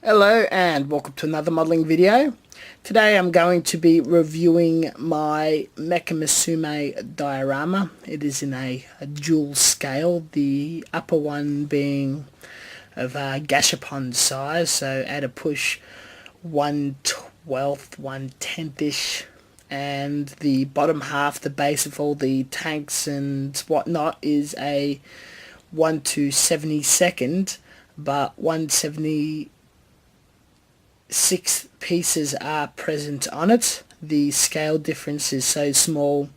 Hello and welcome to another modelling video. Today I'm going to be reviewing my mecha musume diorama. It is in a dual scale, the upper one being of gashapon size, so at a push 1/12, 1/10ish, and the bottom half, the base of all the tanks and whatnot, is a 1/72, but 1/76 pieces are present on it. The scale difference is so small,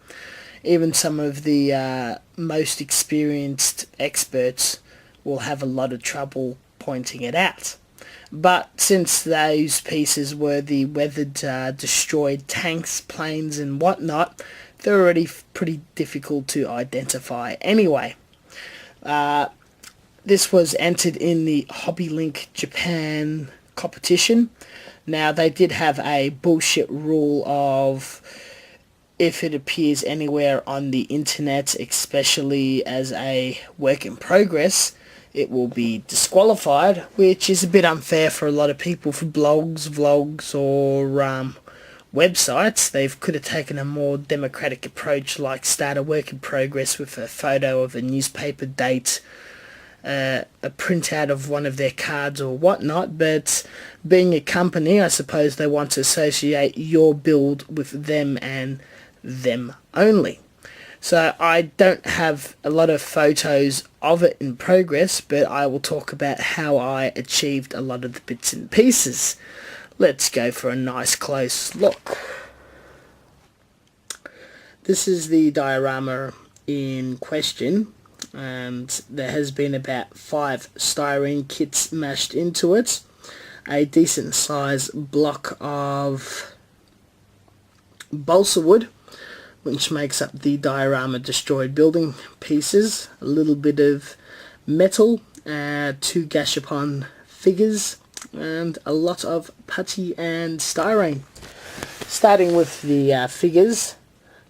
even some of the most experienced experts will have a lot of trouble pointing it out. But since those pieces were the weathered, destroyed tanks, planes and whatnot, they're already pretty difficult to identify anyway. This was entered in the Hobby Link Japan competition. Now, they did have a bullshit rule of if it appears anywhere on the internet, especially as a work in progress, it will be disqualified, which is a bit unfair for a lot of people. For blogs, vlogs or websites, they could have taken a more democratic approach, like start a work in progress with a photo of a newspaper date, a printout of one of their cards or whatnot. But being a company, I suppose they want to associate your build with them and them only. So I don't have a lot of photos of it in progress, but I will talk about how I achieved a lot of the bits and pieces. Let's go for a nice close look. This is the diorama in question, and there has been about 5 styrene kits mashed into it, a decent size block of balsa wood, which makes up the diorama destroyed building pieces, a little bit of metal, 2 gashapon figures, and a lot of putty and styrene. Starting with the figures,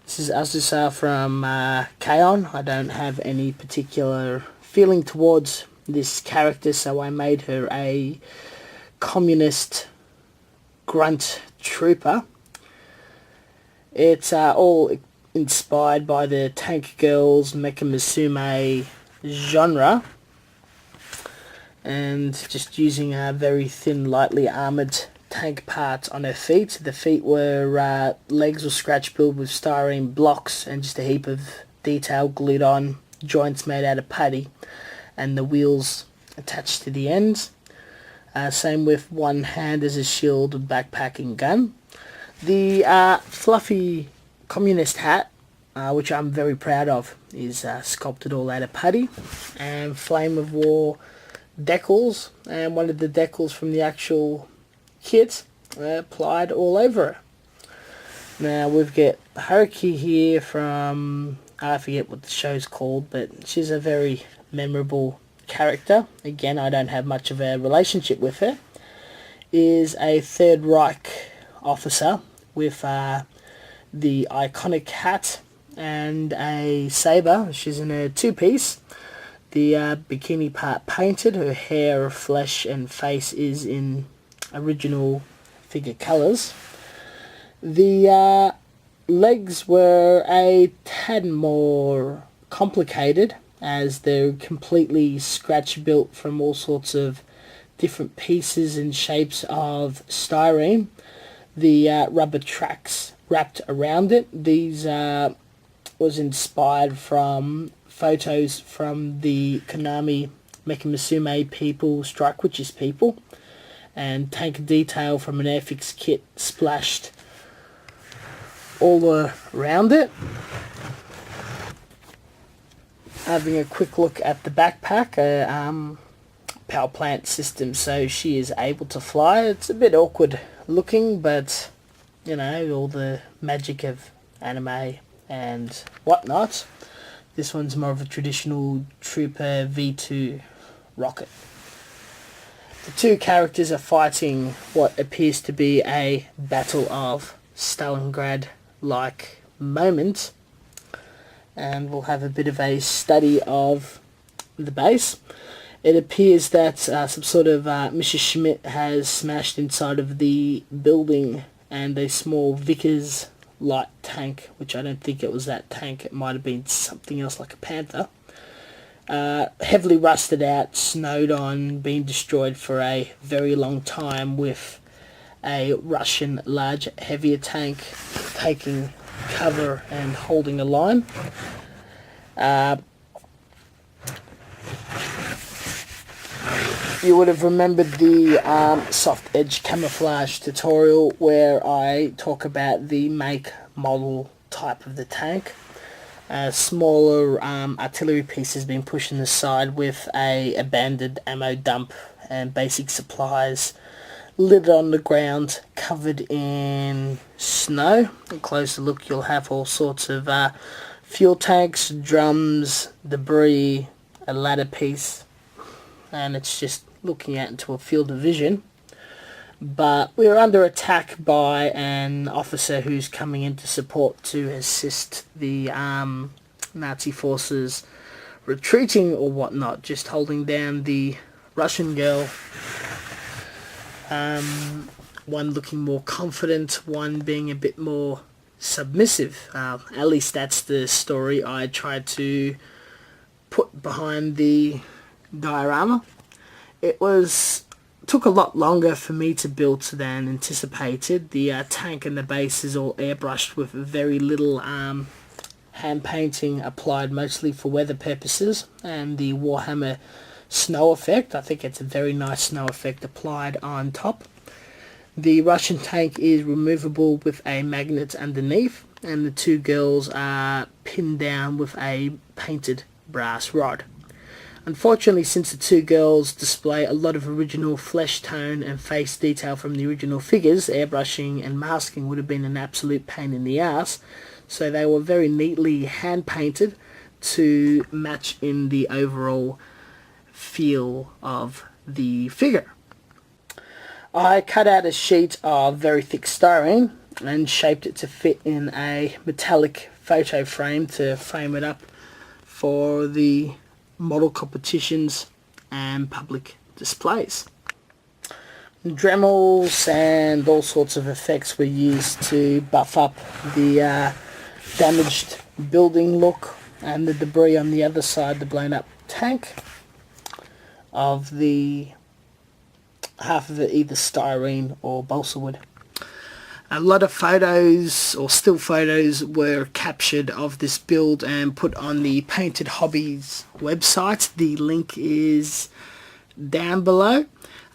this is Azusa from K-On! I don't have any particular feeling towards this character, so I made her a communist grunt trooper. It's all inspired by the Tank Girls Mecha Musume genre, and just using a very thin, lightly armoured tank parts on her feet. The feet were legs were scratch built with styrene blocks and just a heap of detail glued on, joints made out of putty, and the wheels attached to the ends. Same with one hand as a shield, backpack and gun. The fluffy communist hat, which I'm very proud of, is sculpted all out of putty, and Flame of War decals, and one of the decals from the actual kit applied all over it. Now we've got Haruki here from, I forget what the show's called, but she's a very memorable character. Again, I don't have much of a relationship with her. Is a Third Reich officer with the iconic hat and a saber. She's in a 2-piece. The bikini part painted. Her hair, flesh and face is in original figure colours. The legs were a tad more complicated, as they're completely scratch built from all sorts of different pieces and shapes of styrene. The rubber tracks wrapped around it. These was inspired from photos from the Konami Mecha Musume people, Strike Witches people, and tank detail from an Airfix kit splashed all around it. Having a quick look at the backpack, power plant system, so she is able to fly. It's a bit awkward looking, but you know, all the magic of anime and whatnot. This one's more of a traditional Trooper V2 rocket. The 2 characters are fighting what appears to be a Battle of Stalingrad-like moment, and we'll have a bit of a study of the base. It appears that some sort of Mr. Schmidt has smashed inside of the building, and a small Vickers light tank, which I don't think it was that tank, it might have been something else like a Panther, heavily rusted out, snowed on, been destroyed for a very long time, with a Russian large heavier tank taking cover and holding a line. You would have remembered the soft edge camouflage tutorial where I talk about the make, model, type of the tank. A smaller artillery piece has been pushed in the side with a abandoned ammo dump and basic supplies littered on the ground, covered in snow. A closer look, you'll have all sorts of fuel tanks, drums, debris, a ladder piece, and it's just looking out into a field of vision. But we're under attack by an officer who's coming in to support to assist the Nazi forces retreating or whatnot, just holding down the Russian girl. One looking more confident, one being a bit more submissive. At least that's the story I tried to put behind the diorama. It took a lot longer for me to build than anticipated. The tank and the base is all airbrushed with very little hand painting applied, mostly for weather purposes, and the Warhammer snow effect. I think it's a very nice snow effect applied on top. The Russian tank is removable with a magnet underneath, and the two girls are pinned down with a painted brass rod. Unfortunately, since the two girls display a lot of original flesh tone and face detail from the original figures, airbrushing and masking would have been an absolute pain in the ass, so they were very neatly hand painted to match in the overall feel of the figure. I cut out a sheet of very thick styrene and shaped it to fit in a metallic photo frame to frame it up for the model competitions and public displays. Dremels and all sorts of effects were used to buff up the damaged building look and the debris on the other side, the blown up tank of the half of it either styrene or balsa wood. A lot of photos or still photos were captured of this build and put on the Painted Hobbies website. The link is down below.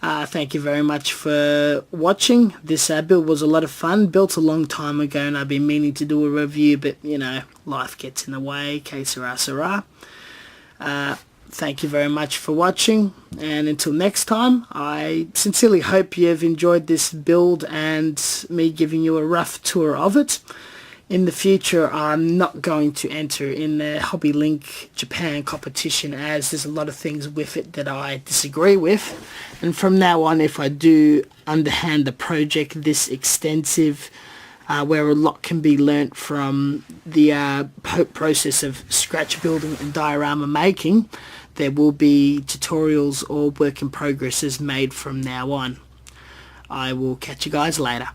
Thank you very much for watching. This build was a lot of fun. Built a long time ago and I've been meaning to do a review, but you know, life gets in the way. Que sera, sera. Thank you very much for watching, and until next time, I sincerely hope you've enjoyed this build and me giving you a rough tour of it. In the future, I'm not going to enter in the Hobby Link Japan competition, as there's a lot of things with it that I disagree with, and from now on, if I do underhand a project this extensive, where a lot can be learnt from the process of scratch building and diorama making, there will be tutorials or work in progresses made from now on. I will catch you guys later.